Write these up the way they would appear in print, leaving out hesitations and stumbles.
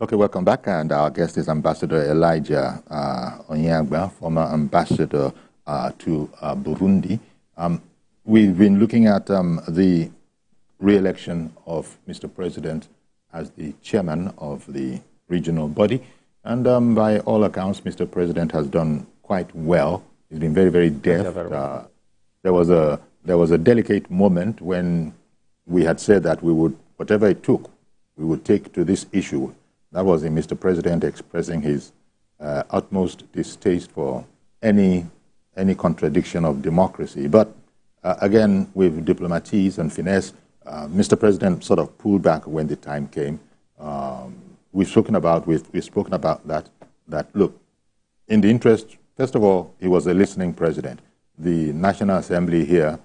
Okay, welcome back. And our guest is Ambassador Elijah Onyeagba, former ambassador to Burundi. We've been looking at the re-election of Mr. President as the chairman of the regional body. And by all accounts, Mr. President has done quite well. He's been very, very deft. There was a delicate moment when we had said that we would, whatever it took, we would take to this issue. That was in Mr. President expressing his utmost distaste for any contradiction of democracy. But again, with diplomacy and finesse, Mr. President sort of pulled back when the time came. We've spoken about that. Look, in the interest, first of all, he was a listening president. The National Assembly here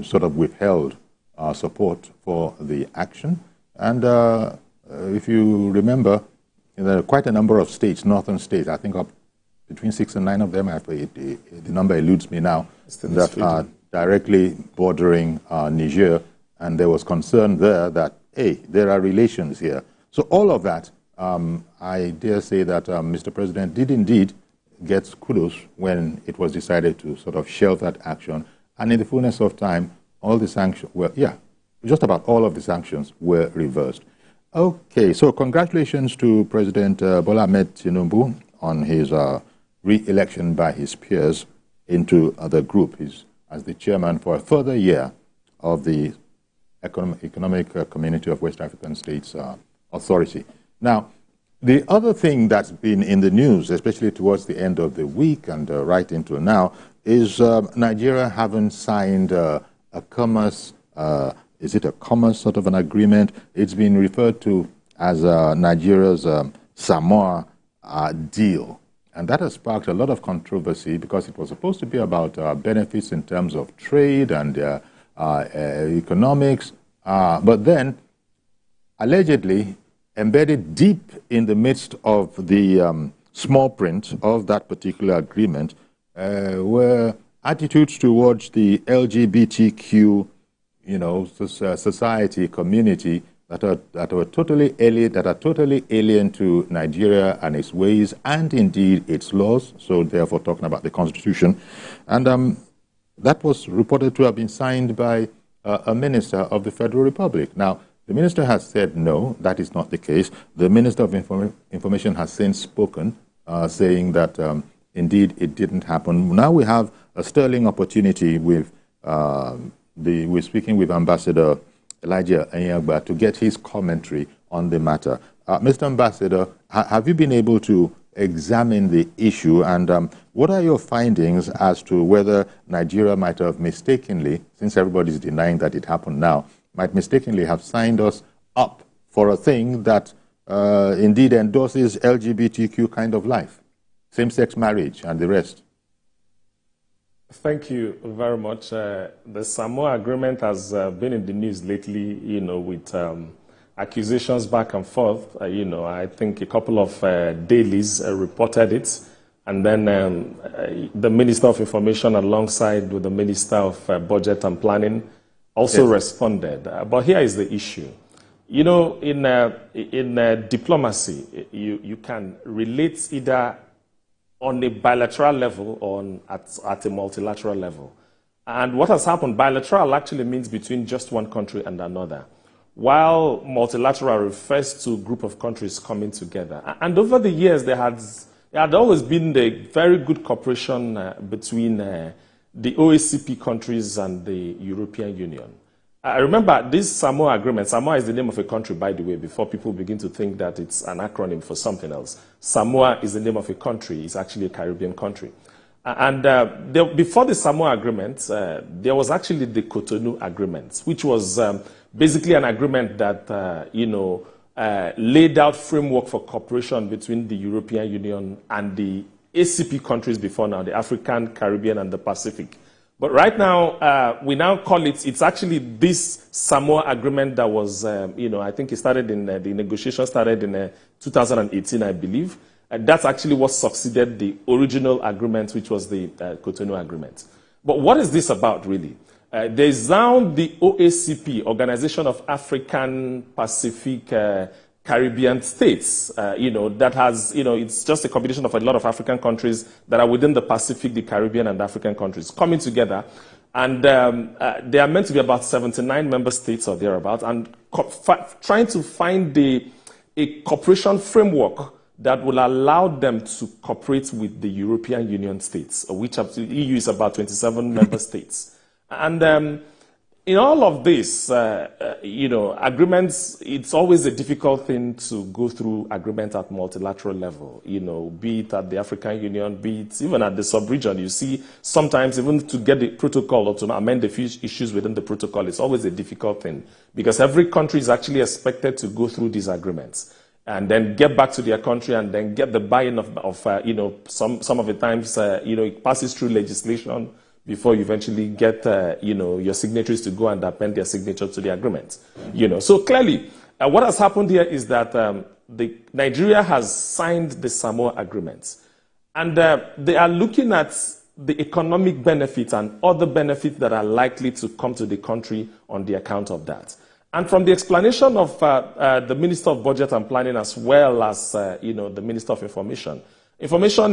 sort of withheld support for the action, and if you remember, there are quite a number of states, northern states, I think up between 6 and 9 of them, the number eludes me now, that are directly bordering Niger, and there was concern there that, hey, there are relations here. So all of that, I dare say that Mr. President did indeed get kudos when it was decided to sort of shelve that action, and in the fullness of time, all the sanctions were, just about all of the sanctions were reversed. Okay, so congratulations to President Bola Ahmed Tinubu on his re-election by his peers into the group. He's as the chairman for a further year of the Economic Community of West African States Authority. Now, the other thing that's been in the news, especially towards the end of the week and right into now, is Nigeria having signed a commerce is it a commerce sort of an agreement? It's been referred to as Nigeria's Samoa deal. And that has sparked a lot of controversy because it was supposed to be about benefits in terms of trade and economics. But then, allegedly, embedded deep in the midst of the small print of that particular agreement were attitudes towards the LGBTQ society, community that are totally alien to Nigeria and its ways and indeed its laws. So therefore, talking about the Constitution, and that was reported to have been signed by a minister of the Federal Republic. Now, the minister has said no, that is not the case. The Minister of Information has since spoken, saying that indeed it didn't happen. Now we have a sterling opportunity with. We're speaking with Ambassador Elijah Onyeagba to get his commentary on the matter. Mr. Ambassador, have you been able to examine the issue, and what are your findings as to whether Nigeria might have mistakenly, since everybody's denying that it happened now, might mistakenly have signed us up for a thing that indeed endorses LGBTQ kind of life, same-sex marriage and the rest? Thank you very much. The Samoa agreement has been in the news lately, with accusations back and forth. I think a couple of dailies reported it. And then the Minister of Information alongside with the Minister of Budget and Planning also responded. But here is the issue. In diplomacy, you can relate either on a bilateral level or at a multilateral level. And what has happened, bilateral actually means between just one country and another, while multilateral refers to a group of countries coming together. And over the years, there had always been a very good cooperation between the OACP countries and the European Union. I remember this Samoa agreement. Samoa is the name of a country, by the way, before people begin to think that it's an acronym for something else. Samoa is the name of a country. It's actually a Caribbean country. And before the Samoa agreement, there was actually the Cotonou agreement, which was basically an agreement that, laid out framework for cooperation between the European Union and the ACP countries before now, the African, Caribbean, and the Pacific. But right now, we now call it's actually this Samoa agreement that was, I think it started the negotiation started in 2018, I believe. That's actually what succeeded the original agreement, which was the Cotonou agreement. But what is this about, really? There's now the OACP, Organization of African Pacific Caribbean states, that has, it's just a combination of a lot of African countries that are within the Pacific, the Caribbean, and African countries coming together. And they are meant to be about 79 member states or thereabouts, and trying to find a cooperation framework that will allow them to cooperate with the European Union states, which the EU is about 27 member states. And in all of this, agreements, it's always a difficult thing to go through agreement at multilateral level, be it at the African Union, be it even at the sub-region. You see, sometimes even to get the protocol or to amend the issues within the protocol, it's always a difficult thing because every country is actually expected to go through these agreements and then get back to their country and then get the buy-in of some of the times, it passes through legislation before you eventually get, your signatories to go and append their signature to the agreement. So clearly, what has happened here is that Nigeria has signed the Samoa agreement, and they are looking at the economic benefits and other benefits that are likely to come to the country on the account of that. And from the explanation of the Minister of Budget and Planning as well as, the Minister of Information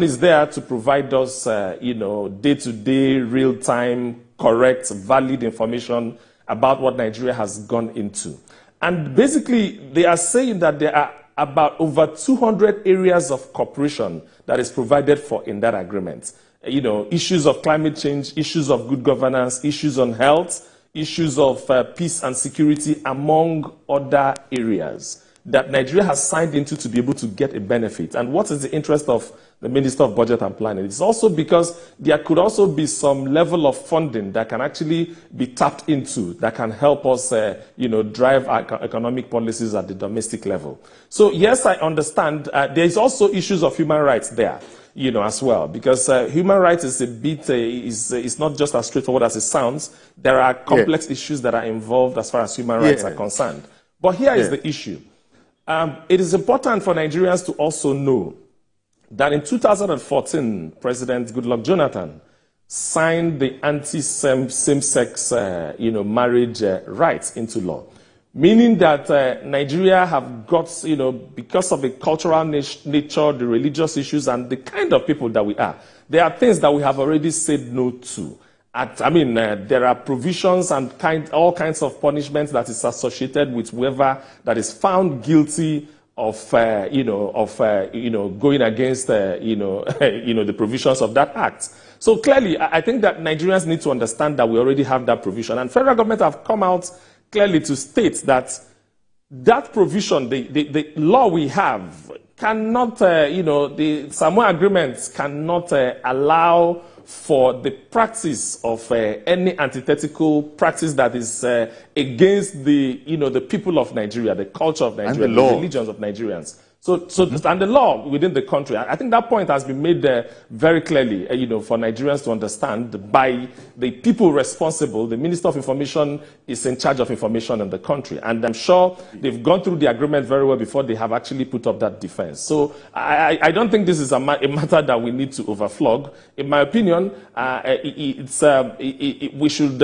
is there to provide us, day-to-day, real-time, correct, valid information about what Nigeria has gone into. And basically, they are saying that there are about over 200 areas of cooperation that is provided for in that agreement. Issues of climate change, issues of good governance, issues on health, issues of peace and security, among other areas that Nigeria has signed into to be able to get a benefit. And what is the interest of the Minister of Budget and Planning? It's also because there could also be some level of funding that can actually be tapped into that can help us, drive our economic policies at the domestic level. So yes, I understand. There is also issues of human rights there, as well, because human rights is a bit, is not just as straightforward as it sounds. There are complex issues that are involved as far as human rights are concerned. But here is the issue. It is important for Nigerians to also know that in 2014, President Goodluck Jonathan signed the anti-same-sex, marriage rights into law, meaning that Nigeria have got, because of the cultural nature, the religious issues, and the kind of people that we are, there are things that we have already said no to. There are provisions and all kinds of punishments that is associated with whoever that is found guilty of, going against, the provisions of that act. So clearly, I think that Nigerians need to understand that we already have that provision, and federal government have come out clearly to state that that provision, the law we have, cannot, the Samoa agreements cannot allow for the practice of any antithetical practice that is against the people of Nigeria, the culture of Nigeria, the religions of Nigerians. And the law within the country. I think that point has been made very clearly, for Nigerians to understand by the people responsible. The Minister of Information is in charge of information in the country. And I'm sure they've gone through the agreement very well before they have actually put up that defense. So I don't think this is a matter that we need to overflog. In my opinion, we should...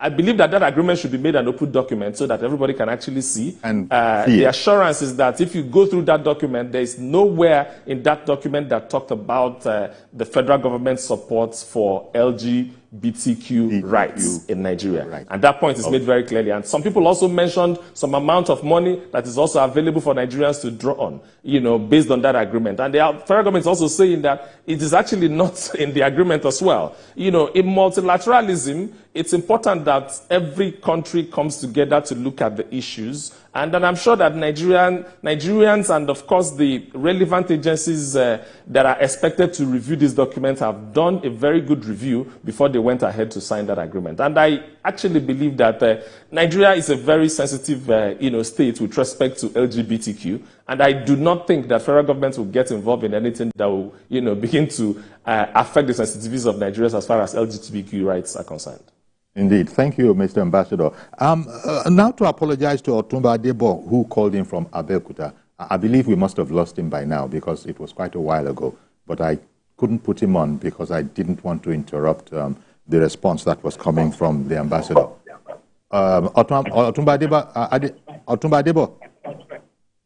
I believe that agreement should be made an open document so that everybody can actually see. And the assurance is that if you go through that document, there is nowhere in that document that talked about the federal government's support for LGBTQ rights in Nigeria. Right. And that point is made very clearly. And some people also mentioned some amount of money that is also available for Nigerians to draw on, based on that agreement. And the federal government is also saying that it is actually not in the agreement as well. In multilateralism, it's important that every country comes together to look at the issues. And then I'm sure that Nigerians and, of course, the relevant agencies that are expected to review this document have done a very good review before they went ahead to sign that agreement. And I actually believe that Nigeria is a very sensitive state with respect to LGBTQ. And I do not think that federal government will get involved in anything that will begin to affect the sensitivities of Nigerians as far as LGBTQ rights are concerned. Indeed. Thank you, Mr. Ambassador. Now to apologize to Otumba Adebo, who called in from Abeokuta. I believe we must have lost him by now because it was quite a while ago. But I couldn't put him on because I didn't want to interrupt the response that was coming from the ambassador. Otumba Adebo.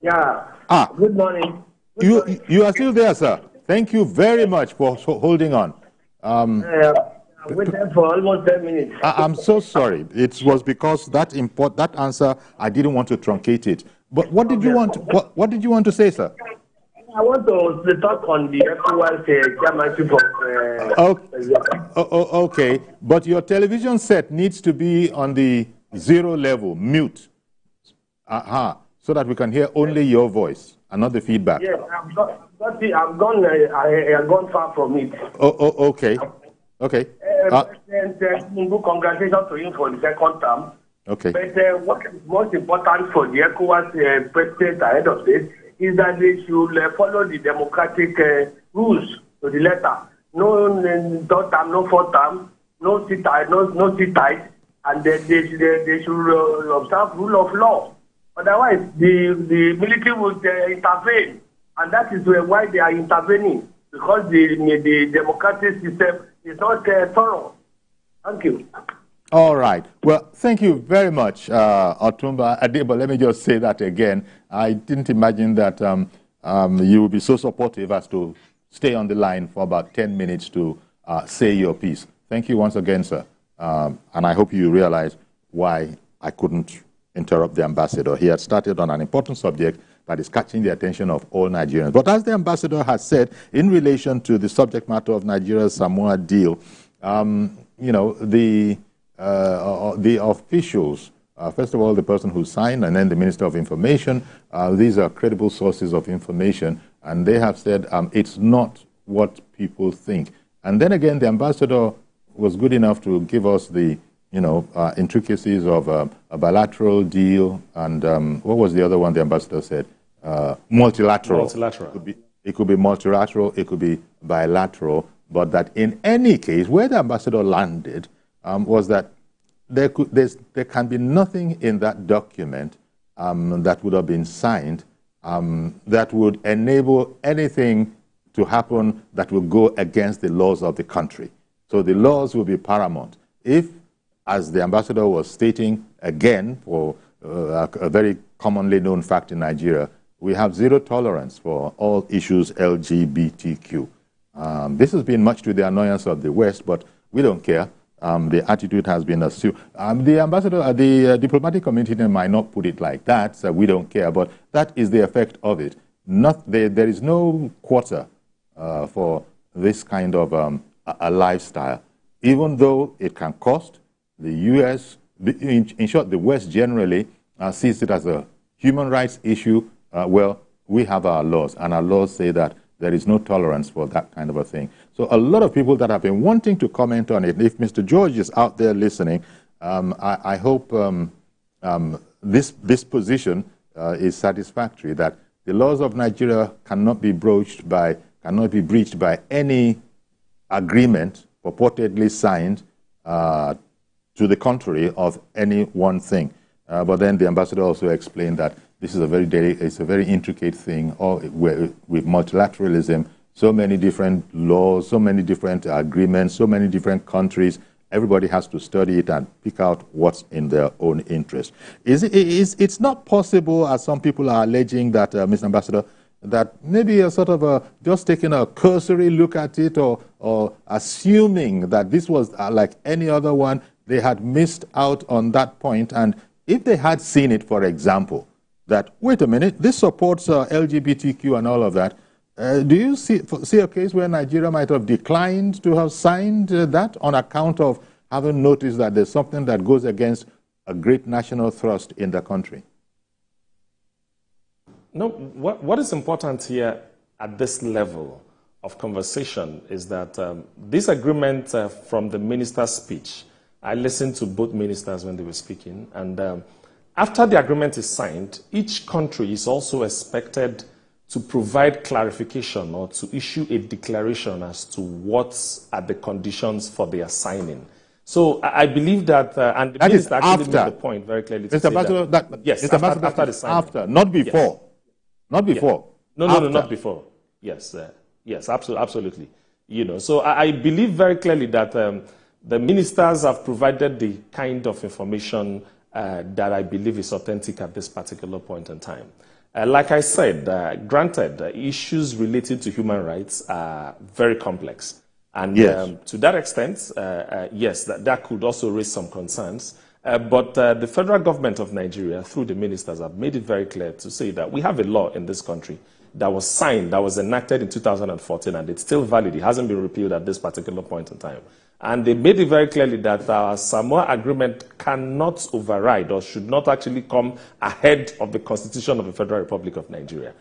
Yeah. Good morning. You are still there, sir. Thank you very much for holding on. I waited for almost 10 minutes. I'm so sorry. It was because that answer, I didn't want to truncate it. But what did you want? What did you want to say, sir? I want to talk on the ECOWAS chairmanship of. Okay, but your television set needs to be on the 0 level, mute. So that we can hear only your voice and not the feedback. Yes, I've gone far from it. Okay. Okay. President, congratulations to him for the second term. Okay. But what is most important for the ECOWAS president ahead of this is that they should follow the democratic rules to the letter. No third term, no fourth term, no sit tight, and they should observe rule of law. Otherwise, the military would intervene, and that is why they are intervening, because the democratic system is not thorough. Thank you. All right. Well, thank you very much, Otumba Adebo. Let me just say that again. I didn't imagine that you would be so supportive as to stay on the line for about 10 minutes to say your piece. Thank you once again, sir. And I hope you realize why I couldn't interrupt the ambassador. He had started on an important subject that is catching the attention of all Nigerians. But as the ambassador has said, in relation to the subject matter of Nigeria-Samoa deal, you know, the officials, first of all, the person who signed, and then the Minister of Information, these are credible sources of information, and they have said it's not what people think. And then again, the ambassador was good enough to give us the intricacies of a bilateral deal, and what was the other one the ambassador said? Multilateral. Multilateral. It could be multilateral, it could be bilateral, but that in any case, where the ambassador landed was that there can be nothing in that document that would have been signed that would enable anything to happen that will go against the laws of the country. So the laws will be paramount. If, as the ambassador was stating again, for a very commonly known fact in Nigeria, we have zero tolerance for all issues LGBTQ. This has been much to the annoyance of the West, but we don't care. The attitude has been assumed. The ambassador, the diplomatic community might not put it like that, so we don't care, but that is the effect of it. There is no quarter for this kind of a lifestyle, even though it can cost. The U.S., in short, the West generally sees it as a human rights issue. Well, we have our laws, and our laws say that there is no tolerance for that kind of a thing. So a lot of people that have been wanting to comment on it, if Mr. George is out there listening, I hope this position is satisfactory, that the laws of Nigeria cannot be breached by any agreement purportedly signed to the contrary of any one thing. But then the ambassador also explained that this is a very intricate thing with multilateralism, so many different laws, so many different agreements, so many different countries. Everybody has to study it and pick out what's in their own interest. It's not possible, as some people are alleging, that, Mr. Ambassador, that maybe a sort of just taking a cursory look at it or assuming that this was like any other one, they had missed out on that point. And if they had seen it, for example, that, wait a minute, this supports LGBTQ and all of that, do you see a case where Nigeria might have declined to have signed that on account of having noticed that there's something that goes against a great national thrust in the country? No, what is important here at this level of conversation is that this agreement from the minister's speech, I listened to both ministers when they were speaking, and after the agreement is signed, each country is also expected to provide clarification or to issue a declaration as to what are the conditions for their signing. So I believe that, and the minister actually made the point very clearly. Mr. Ambassador, yes, after the signing. After, not before. Yes. Not before. Yeah. No, not before. Yes, yes, absolutely. So I believe very clearly that the ministers have provided the kind of information that I believe is authentic at this particular point in time. Like I said, granted, issues related to human rights are very complex. And yes. To that extent, yes, that could also raise some concerns. But the federal government of Nigeria, through the ministers, have made it very clear to say that we have a law in this country that was signed, that was enacted in 2014, and it's still valid. It hasn't been repealed at this particular point in time. And they made it very clearly that our Samoa agreement cannot override or should not actually come ahead of the Constitution of the Federal Republic of Nigeria.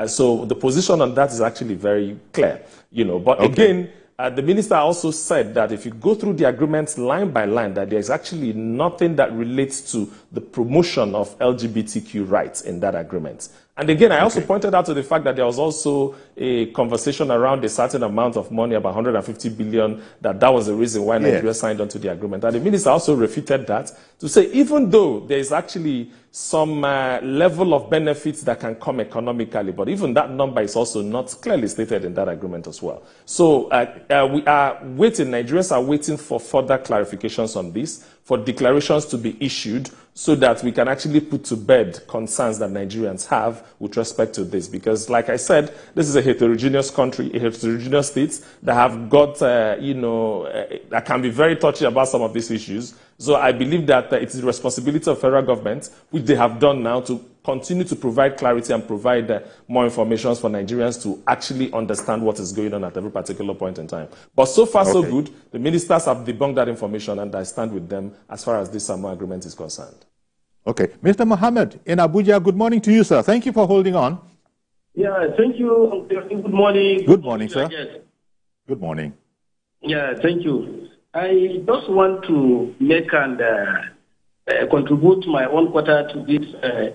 So the position on that is actually very clear. But again, the minister also said that if you go through the agreements line by line, that there's actually nothing that relates to the promotion of LGBTQ rights in that agreement. And again, I also pointed out to the fact that there was also a conversation around a certain amount of money, about 150 billion, that was the reason why Nigeria signed onto the agreement. And the minister also refuted that to say, even though there is actually some level of benefits that can come economically, but even that number is also not clearly stated in that agreement as well. So we are waiting, Nigerians are waiting for further clarifications on this, for declarations to be issued, so that we can actually put to bed concerns that Nigerians have with respect to this. Because, like I said, this is a heterogeneous country, a heterogeneous state that have got, that can be very touchy about some of these issues. So I believe that it is the responsibility of federal government, which they have done now, to continue to provide clarity and provide more information for Nigerians to actually understand what is going on at every particular point in time. But so far, so good. The ministers have debunked that information, and I stand with them as far as this Samoa agreement is concerned. Okay. Mr. Mohammed in Abuja, good morning to you, sir. Thank you for holding on. Yeah, thank you. Good morning. Good morning, sir. Good morning. Yeah, thank you. I just want to make and contribute my own quota to this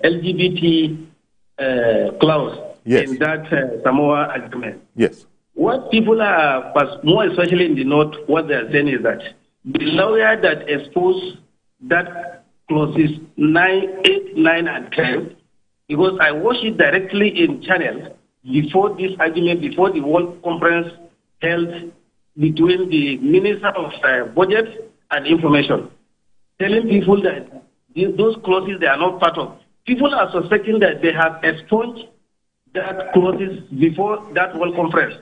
LGBT clause in that Samoa agreement. Yes. What people are, more especially in the north, what they are saying is that the lawyer that exposed that clauses 9, 8, 9, and 10, because I watched it directly in channel before this argument, before the World Conference held between the Minister of Budget and Information, telling people that those clauses they are not part of. People are suspecting that they have expunged that clauses before that World Conference.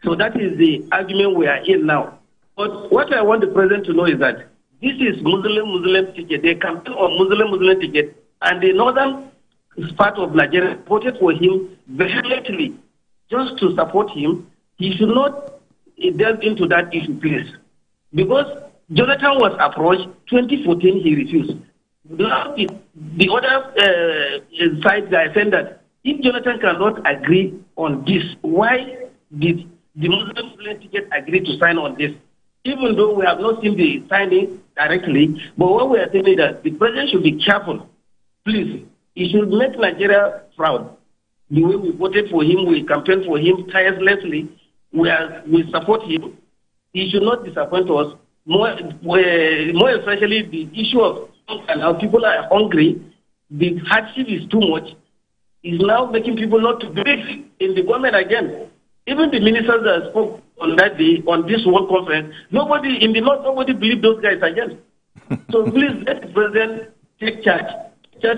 So that is the argument we are in now. But what I want the President to know is that this is Muslim ticket. They campaign on Muslim ticket, and the northern part of Nigeria voted for him vehemently just to support him. He should not delve into that issue, please. Because Jonathan was approached 2014, he refused. Now the other side guy said that if Jonathan cannot agree on this, why did the Muslim ticket agree to sign on this? Even though we have not seen the signing directly, but what we are saying is that the President should be careful. Please, he should make Nigeria proud. The way we voted for him, we campaigned for him tirelessly, we support him. He should not disappoint us. More especially the issue of how people are hungry, the hardship is too much. Is now making people not to believe in the government again. Even the ministers that spoke on that day, on this World Conference, nobody in the north, nobody believed those guys again. So please let the President take charge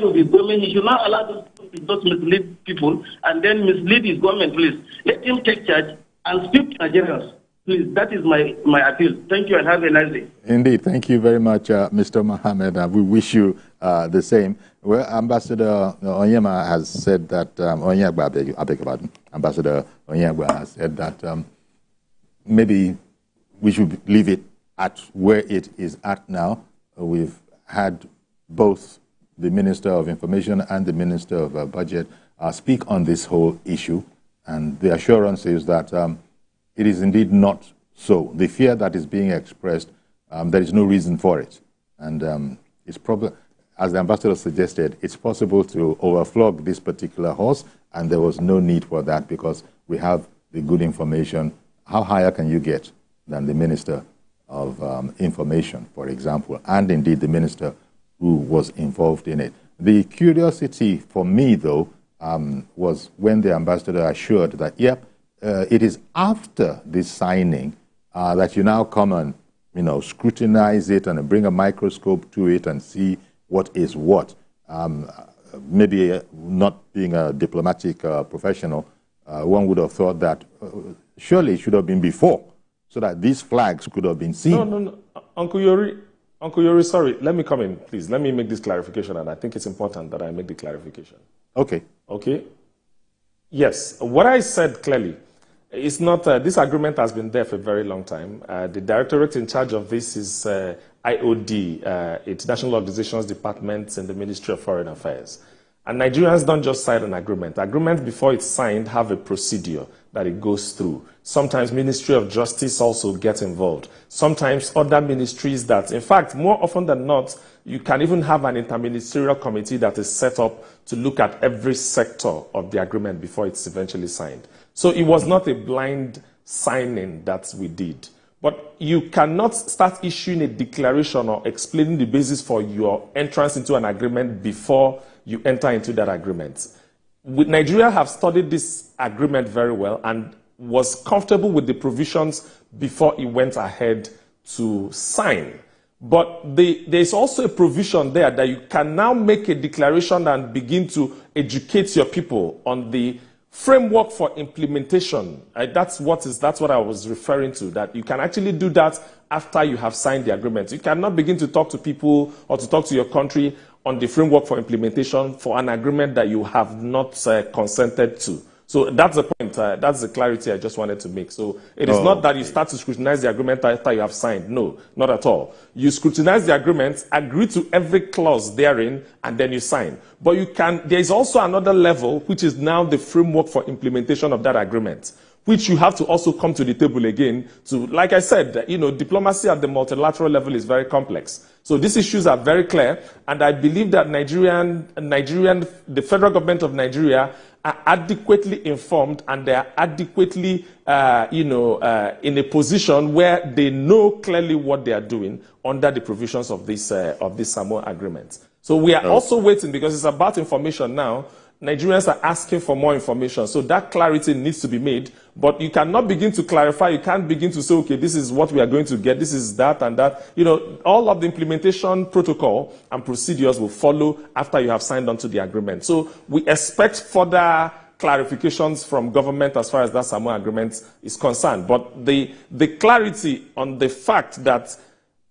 of his government. He should not allow those people to just mislead people and then mislead his government, please. Let him take charge and speak to Nigerians. Please, that is my appeal. Thank you and have a nice day. Indeed. Thank you very much, Mr. Mohammed. We wish you the same. Well, Ambassador Onyeagba has said that, Onyeagba, I beg your pardon, Ambassador Onyeagba has said that maybe we should leave it at where it is at now. We've had both the Minister of Information and the Minister of Budget speak on this whole issue, and the assurance is that it is indeed not so. The fear that is being expressed, there is no reason for it. And it's probably, as the ambassador suggested, it's possible to overflog this particular horse, and there was no need for that because we have the good information. How higher can you get than the Minister of Information, for example, and indeed the Minister who was involved in it? The curiosity for me, though, was when the ambassador assured that, yep, it is after this signing that you now come and, scrutinize it and bring a microscope to it and see what is what. maybe not being a diplomatic professional, one would have thought that surely it should have been before, so that these flags could have been seen. No. Uncle Yori, sorry. Let me come in, please. Let me make this clarification, and I think it's important that I make the clarification. Okay. Okay? Yes. What I said clearly is not, this agreement has been there for a very long time. The directorate in charge of this is IOD, International Organizations Department in the Ministry of Foreign Affairs. And Nigerians don't just sign an agreement. Agreements, before it's signed, have a procedure that it goes through. Sometimes Ministry of Justice also gets involved. Sometimes other ministries that, in fact, more often than not, you can even have an interministerial committee that is set up to look at every sector of the agreement before it's eventually signed. So it was not a blind signing that we did. But you cannot start issuing a declaration or explaining the basis for your entrance into an agreement before you enter into that agreement. Nigeria have studied this agreement very well and was comfortable with the provisions before it went ahead to sign. But there's also a provision there that you can now make a declaration and begin to educate your people on the framework for implementation. That's what I was referring to, that you can actually do that after you have signed the agreement. You cannot begin to talk to people or to talk to your country on the framework for implementation for an agreement that you have not consented to. So that's the point. That's the clarity I just wanted to make. So it is not that you start to scrutinize the agreement after you have signed. No, not at all. You scrutinize the agreement, agree to every clause therein, and then you sign. But there is also another level, which is now the framework for implementation of that agreement, which you have to also come to the table again to, like I said, diplomacy at the multilateral level is very complex. So these issues are very clear, and I believe that the federal government of Nigeria are adequately informed, and they are adequately, in a position where they know clearly what they are doing under the provisions of this Samoa agreement. So we are also waiting, because it's about information now. Nigerians are asking for more information, so that clarity needs to be made. But you cannot begin to clarify. You can't begin to say, okay, this is what we are going to get, this is that and that. All of the implementation protocol and procedures will follow after you have signed on to the agreement. So we expect further clarifications from government as far as that Samoa agreement is concerned. But the clarity on the fact that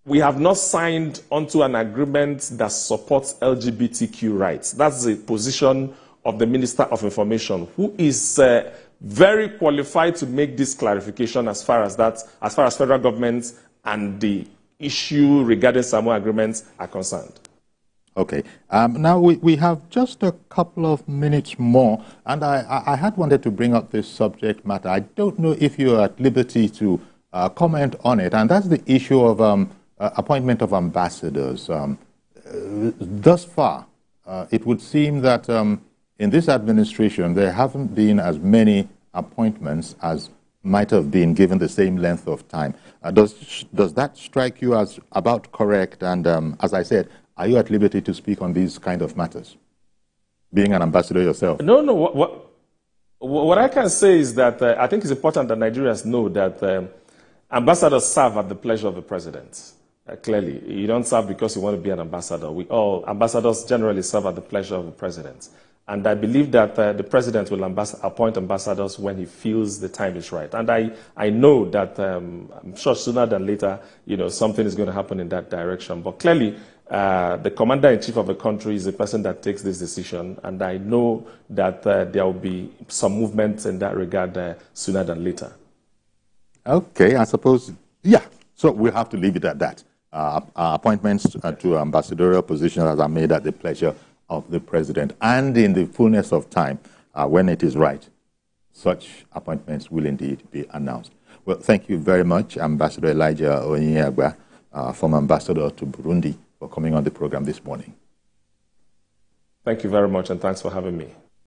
we have not signed onto an agreement that supports LGBTQ rights, that's the position of the Minister of Information, who is very qualified to make this clarification as far as federal government and the issue regarding Samoa agreements are concerned. Okay. Now we have just a couple of minutes more, and I had wanted to bring up this subject matter. I don't know if you're at liberty to comment on it, and that's the issue of appointment of ambassadors. Thus far, it would seem that in this administration, there haven't been as many appointments as might have been given the same length of time. Does that strike you as about correct? And as I said, are you at liberty to speak on these kind of matters, being an ambassador yourself? No. What I can say is that I think it's important that Nigerians know that ambassadors serve at the pleasure of the president. Clearly, you don't serve because you want to be an ambassador. Ambassadors generally serve at the pleasure of the president. And I believe that the president will appoint ambassadors when he feels the time is right. And I know that I'm sure sooner than later, something is going to happen in that direction. But clearly, the commander-in-chief of the country is the person that takes this decision. And I know that there will be some movement in that regard sooner than later. Okay, I suppose, yeah. So we'll have to leave it at that. Appointments to ambassadorial positions are made at the pleasure of the president, and in the fullness of time, when it is right, such appointments will indeed be announced. Well, thank you very much, Ambassador Elijah Onyeagba, former ambassador to Burundi, for coming on the program this morning. Thank you very much, and thanks for having me.